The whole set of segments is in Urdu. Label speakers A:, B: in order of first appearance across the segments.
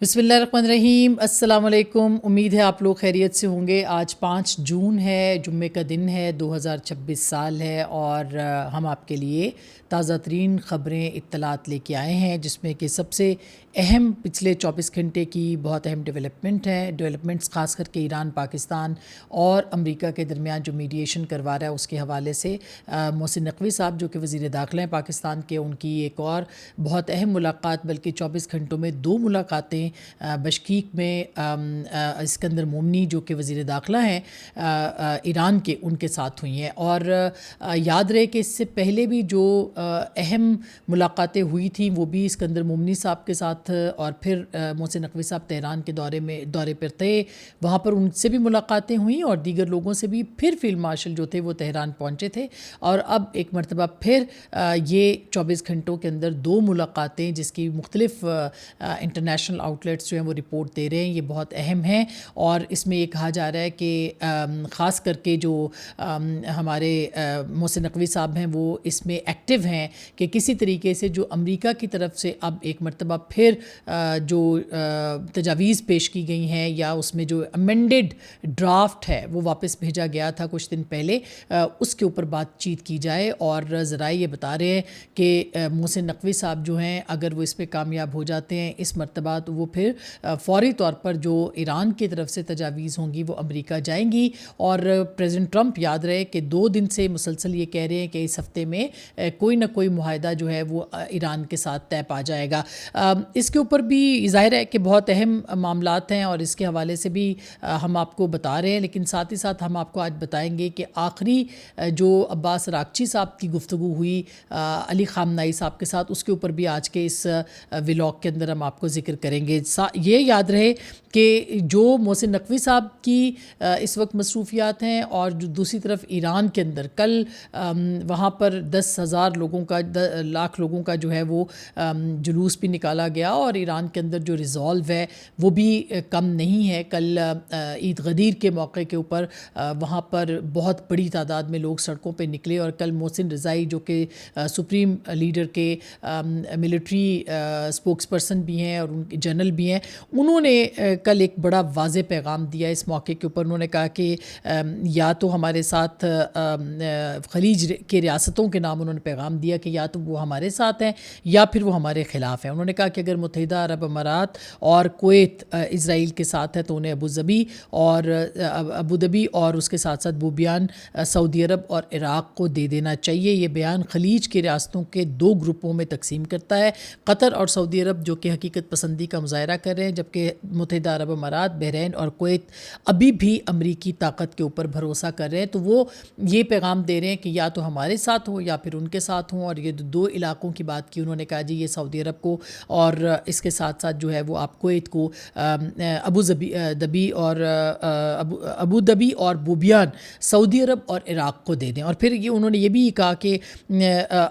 A: بسم اللہ الرحمن الرحیم۔ السلام علیکم، امید ہے آپ لوگ خیریت سے ہوں گے۔ آج 5 جون ہے، جمعے کا دن ہے، 2026 سال ہے، اور ہم آپ کے لیے تازہ ترین خبریں اطلاعات لے کے آئے ہیں، جس میں کہ سب سے اہم پچھلے 24 گھنٹے کی بہت اہم ڈیولپمنٹس خاص کر کے ایران، پاکستان اور امریکہ کے درمیان جو میڈیشن کروا رہا ہے اس کے حوالے سے محسن نقوی صاحب جو کہ وزیر داخلہ ہیں پاکستان کے، ان کی ایک اور بہت اہم ملاقات، بلکہ 24 گھنٹوں میں 2 ملاقاتیں بشکیک میں اسکندر مومنی جو کہ وزیر داخلہ ہیں ایران کے، ان کے ساتھ ہوئی ہیں۔ اور یاد رہے کہ اس سے پہلے بھی جو اہم ملاقاتیں ہوئی تھیں وہ بھی اسکندر مومنی صاحب کے ساتھ، اور پھر محسن نقوی صاحب تہران کے دورے پر تھے، وہاں پر ان سے بھی ملاقاتیں ہوئیں، اور دیگر لوگوں سے بھی۔ پھر فیلڈ مارشل جو تھے وہ تہران پہنچے تھے، اور اب ایک مرتبہ پھر یہ 24 گھنٹوں کے اندر 2 ملاقاتیں، جس کی مختلف انٹرنیشنل آؤٹلیٹس جو ہیں وہ رپورٹ دے رہے ہیں، یہ بہت اہم ہیں۔ اور اس میں یہ کہا جا رہا ہے کہ خاص کر کے جو ہمارے محسن نقوی صاحب ہیں وہ اس میں ایکٹیو ہیں کہ کسی طریقے سے جو امریکہ کی طرف سے اب ایک مرتبہ پھر جو تجاویز پیش کی گئی ہیں، یا اس میں جو امینڈڈ ڈرافٹ ہے وہ واپس بھیجا گیا تھا کچھ دن پہلے، اس کے اوپر بات چیت کی جائے۔ اور ذرائع یہ بتا رہے ہیں کہ محسن نقوی صاحب جو ہیں اگر وہ اس پہ کامیاب ہو جاتے ہیں اس مرتبہ، تو وہ پھر فوری طور پر جو ایران کی طرف سے تجاویز ہوں گی وہ امریکہ جائیں گی۔ اور پریزیڈنٹ ٹرمپ یاد رہے کہ 2 دن سے مسلسل یہ کہہ رہے ہیں کہ اس ہفتے میں کوئی نہ کوئی معاہدہ جو ہے وہ ایران کے ساتھ طے پا جائے گا۔ اس کے اوپر بھی ظاہر ہے کہ بہت اہم معاملات ہیں، اور اس کے حوالے سے بھی ہم آپ کو بتا رہے ہیں، لیکن ساتھ ہی ساتھ ہم آپ کو آج بتائیں گے کہ آخری جو عباس راغچی صاحب کی گفتگو ہوئی علی خامنہئی صاحب کے ساتھ، اس کے اوپر بھی آج کے اس ولاگ کے اندر ہم آپ کو ذکر کریں گے۔ یہ یاد رہے کہ جو محسن نقوی صاحب کی اس وقت مصروفیات ہیں، اور جو دوسری طرف ایران کے اندر کل وہاں پر 10,000 لوگوں کا، لاکھ لوگوں کا جو ہے وہ جلوس بھی نکالا گیا، اور ایران کے اندر جو ریزالو ہے وہ بھی کم نہیں ہے۔ کل عید غدیر کے موقع کے اوپر وہاں پر بہت بڑی تعداد میں لوگ سڑکوں پہ نکلے، اور کل محسن رضائی جو کہ سپریم لیڈر کے ملٹری اسپوکس پرسن بھی ہیں اور ان کے جنرل بھی ہیں، انہوں نے کل ایک بڑا واضح پیغام دیا اس موقع کے اوپر۔ انہوں نے کہا کہ یا تو ہمارے ساتھ خلیج کے ریاستوں کے نام انہوں نے پیغام دیا کہ یا تو وہ ہمارے ساتھ ہیں یا پھر وہ ہمارے خلاف ہیں۔ انہوں نے کہا کہ اگر متحدہ عرب امارات اور کویت اسرائیل کے ساتھ ہے تو انہیں ابوظبی اور اس کے ساتھ ساتھ وہ بیان سعودی عرب اور عراق کو دے دینا چاہیے۔ یہ بیان خلیج کے ریاستوں کے 2 گروپوں میں تقسیم کرتا ہے، قطر اور سعودی عرب جو کہ حقیقت پسندی کا مظاہرہ کر رہے ہیں، جبکہ متحدہ عرب امارات، بحرین اور کویت ابھی بھی امریکی طاقت کے اوپر بھروسہ کر رہے ہیں۔ تو وہ یہ پیغام دے رہے ہیں کہ یا تو ہمارے ساتھ ہوں یا پھر ان کے ساتھ ہوں۔ اور یہ 2 علاقوں کی بات کی، انہوں نے کہا جی یہ سعودی عرب کو، اور اس کے ساتھ ساتھ جو ہے وہ آپ کویت کو ابوظبی اور بوبیان سعودی عرب اور عراق کو دے دیں۔ اور پھر یہ انہوں نے یہ بھی کہا کہ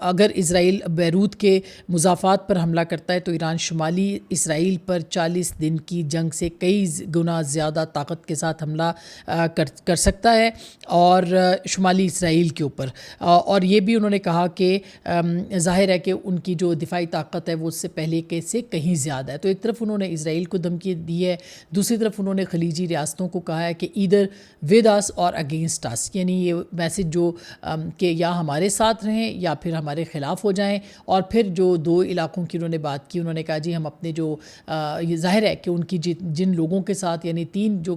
A: اگر اسرائیل بیروت کے مضافات پر حملہ کرتا ہے تو ایران شمالی اسرائیل پر 40 دن کی جنگ سے کئی گنا زیادہ طاقت کے ساتھ حملہ کر سکتا ہے، اور شمالی اسرائیل کے اوپر۔ اور یہ بھی انہوں نے کہا کہ ظاہر ہے کہ ان کی جو دفاعی طاقت ہے وہ اس سے پہلے کے سے کہیں زیادہ ہے۔ تو ایک طرف انہوں نے اسرائیل کو دھمکی دی ہے، دوسری طرف انہوں نے خلیجی ریاستوں کو کہا ہے کہ ایدر ود اس اور اگینسٹ اس، یعنی یہ میسج جو کہ یا ہمارے ساتھ رہیں یا پھر ہمارے خلاف ہو جائیں۔ اور پھر جو 2 علاقوں کی انہوں نے بات کی، انہوں نے کہا جی ہم اپنے جو یہ ظاہر ہے کہ ان کی جن لوگوں کے ساتھ، یعنی 3 جو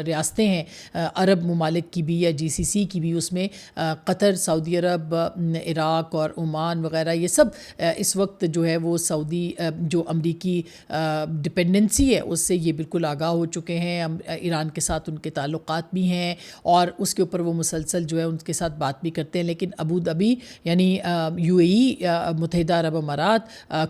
A: ریاستیں ہیں عرب ممالک کی بھی یا GCC کی بھی، اس میں قطر، سعودی عرب، عراق اور عمان وغیرہ، یہ سب اس وقت جو ہے وہ سعودی جو امریکی ڈپینڈنسی ہے اس سے یہ بالکل آگاہ ہو چکے ہیں۔ ایران کے ساتھ ان کے تعلقات بھی ہیں، اور اس کے اوپر وہ مسلسل جو ہے ان کے ساتھ بات بھی کرتے ہیں۔ لیکن ابوظبی یعنی UAE، متحدہ عرب امارات،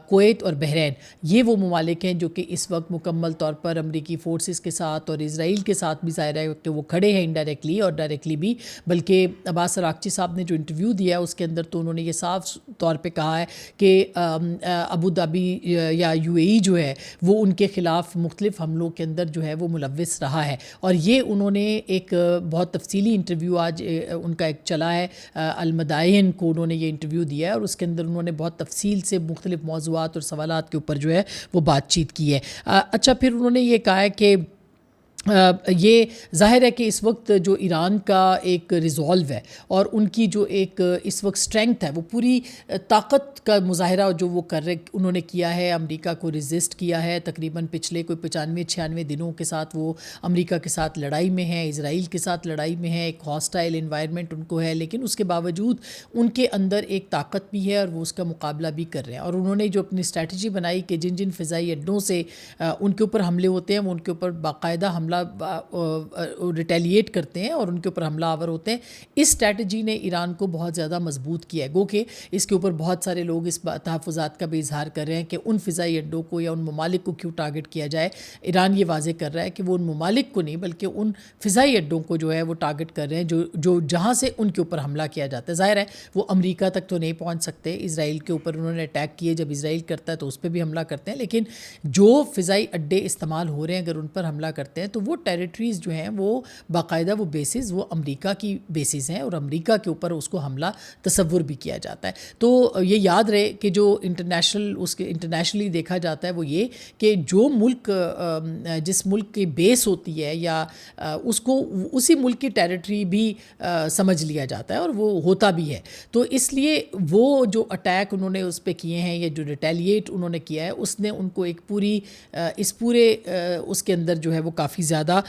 A: کویت اور بحرین، یہ وہ ممالک ہیں جو کہ اس وقت مکمل طور پر امریکی فورسز کے ساتھ اور اسرائیل کے ساتھ بھی ظاہر ہے کہ وہ کھڑے ہیں انڈائریکٹلی اور ڈائریکٹلی بھی. بلکہ عباس اراغچی صاحب نے جو انٹرویو دیا ہے اس کے اندر تو انہوں نے یہ صاف طور پہ کہا ہے کہ ابو دھابی یا یو اے ای جو ہے وہ ان کے خلاف مختلف حملوں کے اندر جو ہے وہ ملوث رہا ہے. اور یہ انہوں نے ایک بہت تفصیلی انٹرویو آج ان کا ایک چلا ہے، المدائن کو انہوں نے یہ انٹرویو دیا ہے اور اس کے اندر انہوں نے بہت تفصیل سے مختلف موضوعات اور سوالات کے اوپر جو ہے وہ بات چیت کی ہے. اچھا، پھر انہوں نے یہ کہا ہے کہ یہ ظاہر ہے کہ اس وقت جو ایران کا ایک ریزولو ہے اور ان کی جو ایک اس وقت اسٹرینگتھ ہے وہ پوری طاقت کا مظاہرہ جو وہ انہوں نے کیا ہے، امریکہ کو ریزسٹ کیا ہے. تقریباً پچھلے کوئی 95-96 دنوں کے ساتھ وہ امریکہ کے ساتھ لڑائی میں ہیں، اسرائیل کے ساتھ لڑائی میں ہیں، ایک ہاسٹائل انوائرمنٹ ان کو ہے، لیکن اس کے باوجود ان کے اندر ایک طاقت بھی ہے اور وہ اس کا مقابلہ بھی کر رہے ہیں. اور انہوں نے جو اپنی اسٹریٹجی بنائی کہ جن جن فضائی اڈوں سے ان کے اوپر حملے ہوتے ہیں وہ ان کے اوپر باقاعدہ حملہ ریٹیلیٹ کرتے ہیں اور ان کے اوپر حملہ آور ہوتے ہیں. اس اسٹریٹجی نے ایران کو بہت زیادہ مضبوط کیا ہے. گو کہ اس کے اوپر بہت سارے لوگ اس تحفظات کا بھی اظہار کر رہے ہیں کہ ان فضائی اڈوں کو یا ان ممالک کو کیوں ٹارگٹ کیا جائے. ایران یہ واضح کر رہا ہے کہ وہ ان ممالک کو نہیں بلکہ ان فضائی اڈوں کو جو ہے وہ ٹارگٹ کر رہے ہیں جو جہاں سے ان کے اوپر حملہ کیا جاتا ہے. ظاہر ہے وہ امریکہ تک تو نہیں پہنچ سکتے. اسرائیل کے اوپر انہوں نے اٹیک کیے، جب اسرائیل کرتا ہے تو اس پہ بھی حملہ کرتے ہیں، لیکن جو فضائی اڈے استعمال ہو رہے ہیں اگر ان پر حملہ کرتے ہیں تو وہ ٹیریٹریز جو ہیں وہ باقاعدہ وہ بیسز وہ امریکہ کی بیسز ہیں اور امریکہ کے اوپر اس کو حملہ تصور بھی کیا جاتا ہے. تو یہ یاد رہے کہ جو انٹرنیشنلی دیکھا جاتا ہے وہ یہ کہ جو ملک جس ملک کی بیس ہوتی ہے یا اس کو اسی ملک کی ٹیریٹری بھی سمجھ لیا جاتا ہے اور وہ ہوتا بھی ہے. تو اس لیے وہ جو اٹیک انہوں نے اس پہ کیے ہیں یا جو ریٹیلیٹ انہوں نے کیا ہے اس نے ان کو ایک پوری اس پورے اس کے اندر جو ہے وہ کافی زیادہ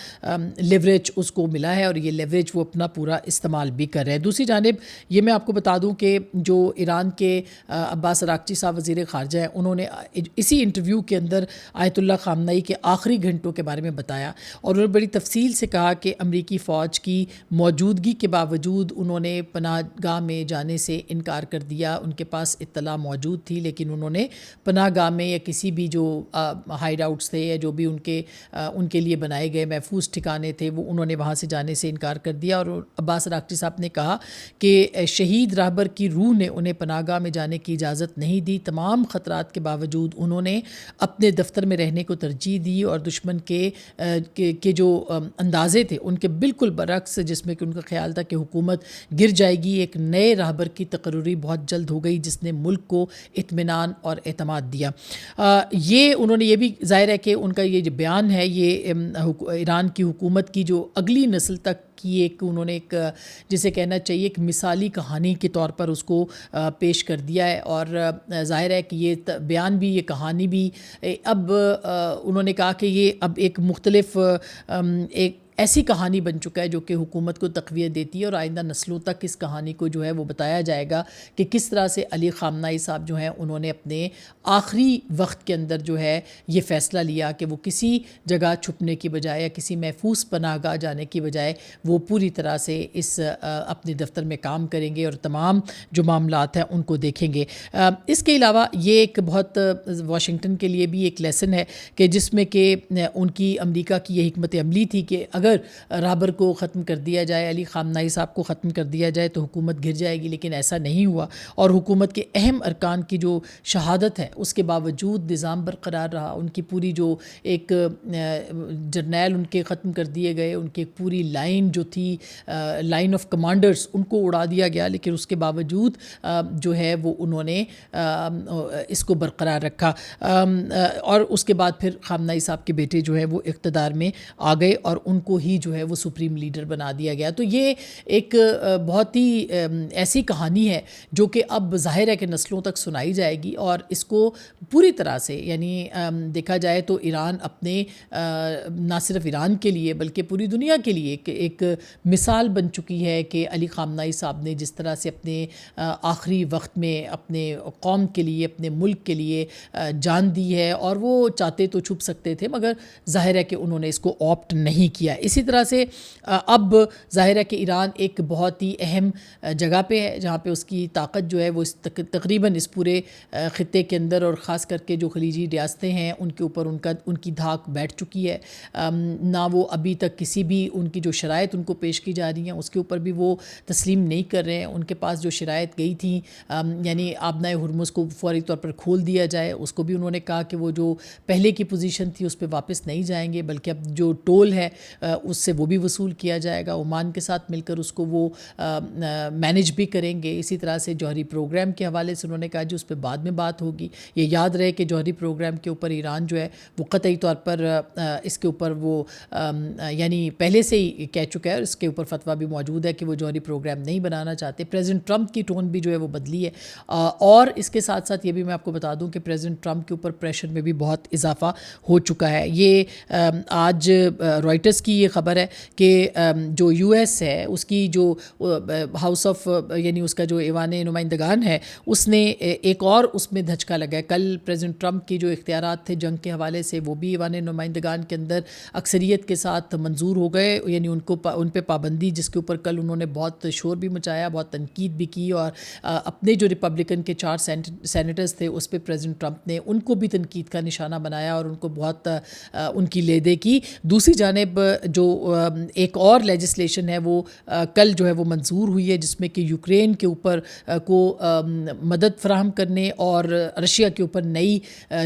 A: لیوریج اس کو ملا ہے اور یہ لیوریج وہ اپنا پورا استعمال بھی کر رہے ہیں. دوسری جانب یہ میں آپ کو بتا دوں کہ جو ایران کے عباس اراغچی صاحب وزیر خارجہ ہیں انہوں نے اسی انٹرویو کے اندر آیت اللہ خامنئی کے آخری گھنٹوں کے بارے میں بتایا اور انہوں نے بڑی تفصیل سے کہا کہ امریکی فوج کی موجودگی کے باوجود انہوں نے پناہ گاہ میں جانے سے انکار کر دیا. ان کے پاس اطلاع موجود تھی لیکن انہوں نے پناہ گاہ میں یا کسی بھی جو ہائیڈ آؤٹس تھے یا جو بھی ان کے لیے بنائے گئے محفوظ ٹھکانے تھے وہ انہوں نے وہاں سے جانے سے انکار کر دیا. اور عباس اراغچی صاحب نے کہا کہ شہید راہبر کی روح نے انہیں پناہ گاہ میں جانے کی اجازت نہیں دی. تمام خطرات کے باوجود انہوں نے اپنے دفتر میں رہنے کو ترجیح دی اور دشمن کے جو اندازے تھے ان کے بالکل برعکس، جس میں کہ ان کا خیال تھا کہ حکومت گر جائے گی، ایک نئے راہبر کی تقرری بہت جلد ہو گئی جس نے ملک کو اطمینان اور اعتماد دیا. یہ انہوں نے یہ بھی ظاہر ہے کہ ان کا یہ جو بیان ہے یہ ایران کی حکومت کی جو اگلی نسل تک کی ایک انہوں نے ایک جسے کہنا چاہیے ایک مثالی کہانی کے طور پر اس کو پیش کر دیا ہے. اور ظاہر ہے کہ یہ بیان بھی، یہ کہانی بھی اب انہوں نے کہا کہ یہ اب ایک مختلف ایک ایسی کہانی بن چکا ہے جو کہ حکومت کو تقویت دیتی ہے اور آئندہ نسلوں تک اس کہانی کو جو ہے وہ بتایا جائے گا کہ کس طرح سے علی خامنئی صاحب جو ہیں انہوں نے اپنے آخری وقت کے اندر جو ہے یہ فیصلہ لیا کہ وہ کسی جگہ چھپنے کی بجائے یا کسی محفوظ پناہ گاہ جانے کی بجائے وہ پوری طرح سے اس اپنے دفتر میں کام کریں گے اور تمام جو معاملات ہیں ان کو دیکھیں گے. اس کے علاوہ یہ ایک بہت واشنگٹن کے لیے بھی ایک لیسن ہے کہ جس میں کہ ان کی امریکہ کی یہ حکمت عملی تھی کہ اگر رابر کو ختم کر دیا جائے، علی خامنئی صاحب کو ختم کر دیا جائے تو حکومت گر جائے گی، لیکن ایسا نہیں ہوا اور حکومت کے اہم ارکان کی جو شہادت ہے اس کے باوجود نظام برقرار رہا. ان کی پوری جو ایک جرنیل ان کے ختم کر دیے گئے، ان کی پوری لائن جو تھی لائن آف کمانڈرز ان کو اڑا دیا گیا، لیکن اس کے باوجود جو ہے وہ انہوں نے اس کو برقرار رکھا. اور اس کے بعد پھر خامنئی صاحب کے بیٹے جو ہے وہ اقتدار میں آ گئے اور ان کو ہی جو ہے وہ سپریم لیڈر بنا دیا گیا. تو یہ ایک بہت ہی ایسی کہانی ہے جو کہ اب ظاہر ہے کہ نسلوں تک سنائی جائے گی اور اس کو پوری طرح سے یعنی دیکھا جائے تو ایران اپنے نہ صرف ایران کے لیے بلکہ پوری دنیا کے لیے ایک مثال بن چکی ہے کہ علی خامنئی صاحب نے جس طرح سے اپنے آخری وقت میں اپنے قوم کے لیے، اپنے ملک کے لیے جان دی ہے. اور وہ چاہتے تو چھپ سکتے تھے مگر ظاہر ہے کہ انہوں نے اس کو آپٹ نہیں کیا. اسی طرح سے اب ظاہر ہے کہ ایران ایک بہت ہی اہم جگہ پہ ہے جہاں پہ اس کی طاقت جو ہے وہ تقریباً اس پورے خطے کے اندر اور خاص کر کے جو خلیجی ریاستیں ہیں ان کے اوپر ان کی دھاک بیٹھ چکی ہے. نہ وہ ابھی تک کسی بھی ان کی جو شرائط ان کو پیش کی جا رہی ہیں اس کے اوپر بھی وہ تسلیم نہیں کر رہے ہیں. ان کے پاس جو شرائط گئی تھیں یعنی آبنائے ہرمز کو فوری طور پر کھول دیا جائے, اس کو بھی انہوں نے کہا کہ وہ جو پہلے کی پوزیشن تھی اس پہ واپس نہیں جائیں گے بلکہ اب جو ٹول ہے اس سے وہ بھی وصول کیا جائے گا. عمان کے ساتھ مل کر اس کو وہ مینیج بھی کریں گے. اسی طرح سے جوہری پروگرام کے حوالے سے انہوں نے کہا جی اس پہ بعد میں بات ہوگی. یہ یاد رہے کہ جوہری پروگرام کے اوپر ایران جو ہے وہ قطعی طور پر اس کے اوپر وہ یعنی پہلے سے ہی کہہ چکا ہے اور اس کے اوپر فتویٰ بھی موجود ہے کہ وہ جوہری پروگرام نہیں بنانا چاہتے. پریزیڈنٹ ٹرمپ کی ٹون بھی جو ہے وہ بدلی ہے اور اس کے ساتھ ساتھ یہ بھی میں آپ کو بتا دوں کہ پریزیڈنٹ ٹرمپ کے اوپر پریشر میں بھی بہت اضافہ ہو چکا ہے. یہ آج رائٹرز کی یہ خبر ہے کہ جو یو ایس ہے اس کی جو ہاؤس آف یعنی اس کا جو ایوان نمائندگان ہے اس نے ایک اور اس میں دھچکا لگا ہے. کل پریزیڈنٹ ٹرمپ کی جو اختیارات تھے جنگ کے حوالے سے وہ بھی ایوان نمائندگان کے اندر اکثریت کے ساتھ منظور ہو گئے, یعنی ان پہ پابندی جس کے اوپر کل انہوں نے بہت شور بھی مچایا, بہت تنقید بھی کی اور اپنے جو ریپبلکن کے 4 سینیٹرز تھے اس پہ پریزیڈنٹ ٹرمپ نے ان کو بھی تنقید کا نشانہ بنایا اور ان کو بہت ان کی لیدے کی. دوسری جانب جو ایک اور لیجسلیشن ہے وہ کل جو ہے وہ منظور ہوئی ہے جس میں کہ یوکرین کے اوپر کو مدد فراہم کرنے اور رشیا کے اوپر نئی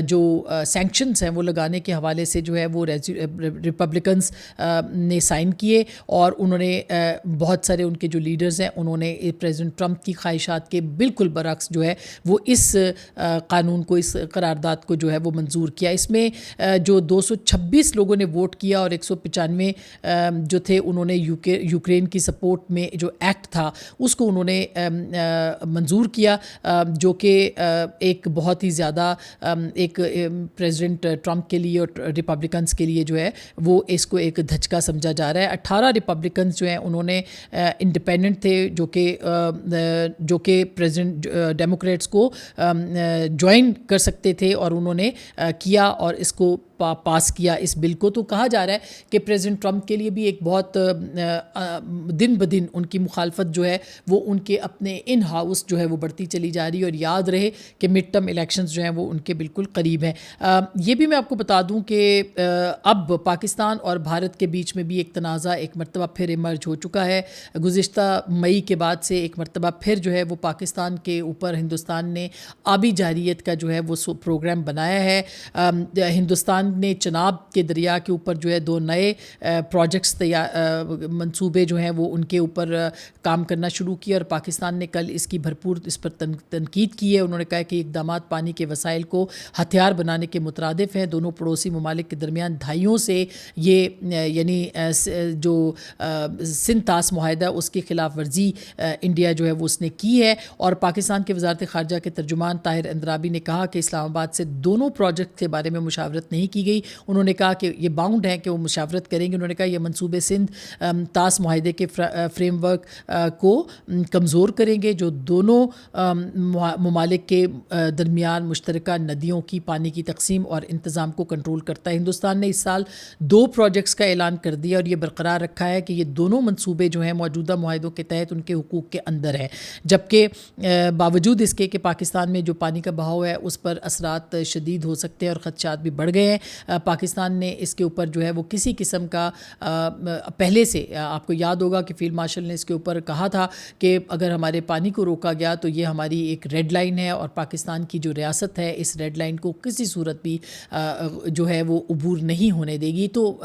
A: جو سینکشنز ہیں وہ لگانے کے حوالے سے جو ہے وہ ریپبلکنز نے سائن کیے اور انہوں نے بہت سارے ان کے جو لیڈرز ہیں انہوں نے پریزیڈنٹ ٹرمپ کی خواہشات کے بالکل برعکس جو ہے وہ اس قانون کو, اس قرارداد کو جو ہے وہ منظور کیا. اس میں جو 226 لوگوں نے ووٹ کیا اور 195 جو تھے انہوں نے یوکرین کی سپورٹ میں جو ایکٹ تھا اس کو انہوں نے منظور کیا, جو کہ ایک بہت ہی زیادہ ایک پریزیڈنٹ ٹرمپ کے لیے اور ریپبلکنز کے لیے جو ہے وہ اس کو ایک دھچکا سمجھا جا رہا ہے. 18 ریپبلکنز جو ہیں انہوں نے انڈیپینڈنٹ تھے جو کہ پریزیڈنٹ ڈیموکریٹس کو جوائن کر سکتے تھے اور انہوں نے کیا اور اس کو پاس کیا اس بل کو. تو کہا جا رہا ہے کہ پریزیڈنٹ ٹرمپ کے لیے بھی ایک بہت دن بدن ان کی مخالفت جو ہے وہ ان کے اپنے ان ہاؤس جو ہے وہ بڑھتی چلی جا رہی ہے. اور یاد رہے کہ مڈ ٹرم الیکشنز جو ہیں وہ ان کے بالکل قریب ہیں. یہ بھی میں آپ کو بتا دوں کہ اب پاکستان اور بھارت کے بیچ میں بھی ایک تنازع ایک مرتبہ پھر ایمرج ہو چکا ہے. گزشتہ مئی کے بعد سے ایک مرتبہ پھر جو ہے وہ پاکستان کے اوپر ہندوستان نے آبی جارحیت کا جو ہے وہ پروگرام بنایا ہے. ہندوستان نے چناب کے دریا کے اوپر جو ہے 2 نئے پروجیکٹس منصوبے جو ہیں وہ ان کے اوپر کام کرنا شروع کیا اور پاکستان نے کل اس کی بھرپور اس پر تنقید کی ہے. انہوں نے کہا کہ اقدامات پانی کے وسائل کو ہتھیار بنانے کے مترادف ہیں. دونوں پڑوسی ممالک کے درمیان دہائیوں سے یہ یعنی جو سنتاس معاہدہ اس کی خلاف ورزی انڈیا جو ہے وہ اس نے کی ہے. اور پاکستان کے وزارت خارجہ کے ترجمان طاہر اندرابی نے کہا کہ اسلام آباد سے دونوں پروجیکٹ کے بارے میں مشاورت نہیں کی گئی. انہوں نے کہا کہ یہ باؤنڈ ہیں کہ وہ مشاورت کریں گے. انہوں نے کہا یہ منصوبے سندھ تاس معاہدے کے فریم ورک کو کمزور کریں گے جو دونوں ممالک کے درمیان مشترکہ ندیوں کی پانی کی تقسیم اور انتظام کو کنٹرول کرتا ہے. ہندوستان نے اس سال 2 پروجیکٹس کا اعلان کر دیا اور یہ برقرار رکھا ہے کہ یہ دونوں منصوبے جو ہیں موجودہ معاہدوں کے تحت ان کے حقوق کے اندر ہیں. جبکہ باوجود اس کے کہ پاکستان میں جو پانی کا بہاؤ ہے اس پر اثرات شدید ہو سکتے ہیں اور خدشات بھی بڑھ گئے ہیں. پاکستان نے اس کے اوپر جو ہے وہ کسی قسم کا پہلے سے آپ کو یاد ہوگا کہ فیلڈ مارشل نے اس کے اوپر کہا تھا کہ اگر ہمارے پانی کو روکا گیا تو یہ ہماری ایک ریڈ لائن ہے اور پاکستان کی جو ریاست ہے اس ریڈ لائن کو کسی صورت بھی جو ہے وہ عبور نہیں ہونے دے گی. تو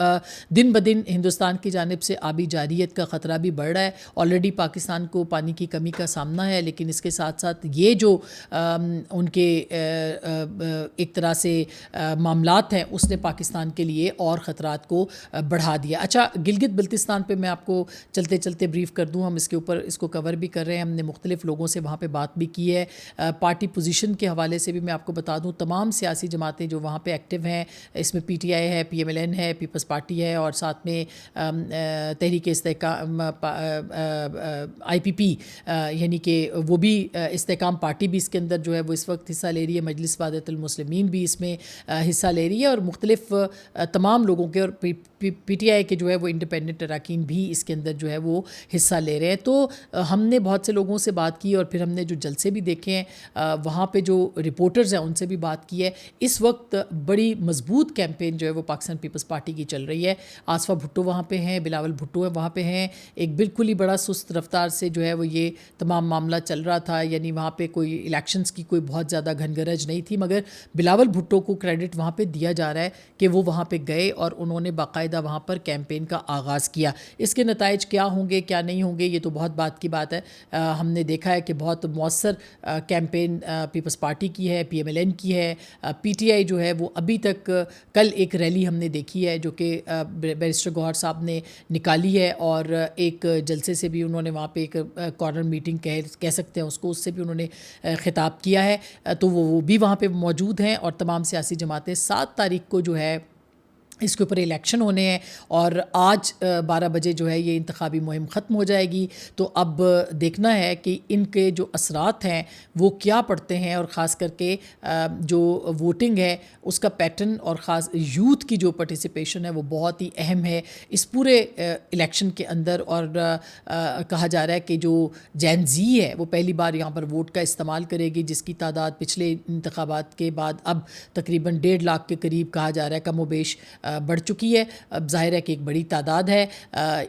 A: دن بدن ہندوستان کی جانب سے آبی جارحیت کا خطرہ بھی بڑھ رہا ہے. آلریڈی پاکستان کو پانی کی کمی کا سامنا ہے لیکن اس کے ساتھ ساتھ یہ جو ان کے ایک طرح سے معاملات ہیں اس نے پاکستان کے لیے اور خطرات کو بڑھا دیا. اچھا, گلگت بلتستان پہ میں آپ کو چلتے چلتے بریف کر دوں. ہم اس کے اوپر اس کو کور بھی کر رہے ہیں. ہم نے مختلف لوگوں سے وہاں پہ بات بھی کی ہے. پارٹی پوزیشن کے حوالے سے بھی میں آپ کو بتا دوں تمام سیاسی جماعتیں جو وہاں پہ ایکٹیو ہیں اس میں پی ٹی آئی ہے, پی ایم ایل این ہے, پیپلز پارٹی ہے اور ساتھ میں تحریک استحکام آئی پی پی یعنی کہ وہ بھی استحکام پارٹی بھی اس کے اندر جو ہے وہ اس وقت حصہ لے رہی ہے. مجلس وحدت المسلمین بھی اس میں حصہ لے رہی ہے اور مختلف تمام لوگوں کے اور پی ٹی آئی کے جو ہے وہ انڈیپینڈنٹ اراکین بھی اس کے اندر جو ہے وہ حصہ لے رہے ہیں. تو ہم نے بہت سے لوگوں سے بات کی اور پھر ہم نے جو جلسے بھی دیکھے ہیں وہاں پہ جو رپورٹرز ہیں ان سے بھی بات کی ہے. اس وقت بڑی مضبوط کیمپین جو ہے وہ پاکستان پیپلز پارٹی کی چل رہی ہے. آصفہ بھٹو وہاں پہ ہیں, بلاول بھٹو ہیں وہاں پہ ہیں. ایک بالکل ہی بڑا سست رفتار سے جو ہے وہ یہ تمام معاملہ چل رہا تھا, یعنی وہاں پہ کوئی الیکشنز کی کوئی بہت زیادہ گھن گرج نہیں تھی, مگر بلاول بھٹو کو کریڈٹ وہاں پہ دیا جا رہا ہے کہ وہ وہاں پہ گئے اور انہوں نے باقاعدہ وہاں پر کیمپین کا آغاز کیا. اس کے نتائج کیا ہوں گے کیا نہیں ہوں گے یہ تو بہت بات کی بات ہے. ہم نے دیکھا ہے کہ بہت مؤثر کیمپین پیپلز پارٹی کی ہے, پی ایم ایل این کی ہے. پی ٹی آئی جو ہے وہ ابھی تک, کل ایک ریلی ہم نے دیکھی ہے جو کہ بیرسٹر گوہر صاحب نے نکالی ہے, اور ایک جلسے سے بھی انہوں نے وہاں پہ ایک کارنر میٹنگ کہہ سکتے ہیں اس سے بھی انہوں نے خطاب کیا ہے. تو وہ بھی وہاں پہ موجود ہیں, اور تمام سیاسی جماعتیں 7 تاریخ کو جو ہے اس کے اوپر الیکشن ہونے ہیں, اور آج 12 بجے جو ہے یہ انتخابی مہم ختم ہو جائے گی. تو اب دیکھنا ہے کہ ان کے جو اثرات ہیں وہ کیا پڑتے ہیں, اور خاص کر کے جو ووٹنگ ہے اس کا پیٹرن, اور خاص یوتھ کی جو پارٹیسپیشن ہے وہ بہت ہی اہم ہے اس پورے الیکشن کے اندر. اور کہا جا رہا ہے کہ جو جین زی ہے وہ پہلی بار یہاں پر ووٹ کا استعمال کرے گی, جس کی تعداد پچھلے انتخابات کے بعد اب تقریباً 1.5 لاکھ کے قریب کہا جا رہا ہے, کم و بیش بڑھ چکی ہے. اب ظاہر ہے کہ ایک بڑی تعداد ہے,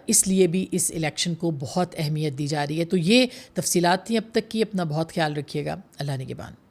A: اس لیے بھی اس الیکشن کو بہت اہمیت دی جا رہی ہے. تو یہ تفصیلات تھیں اب تک کی. اپنا بہت خیال رکھیے گا. اللہ نگہبان.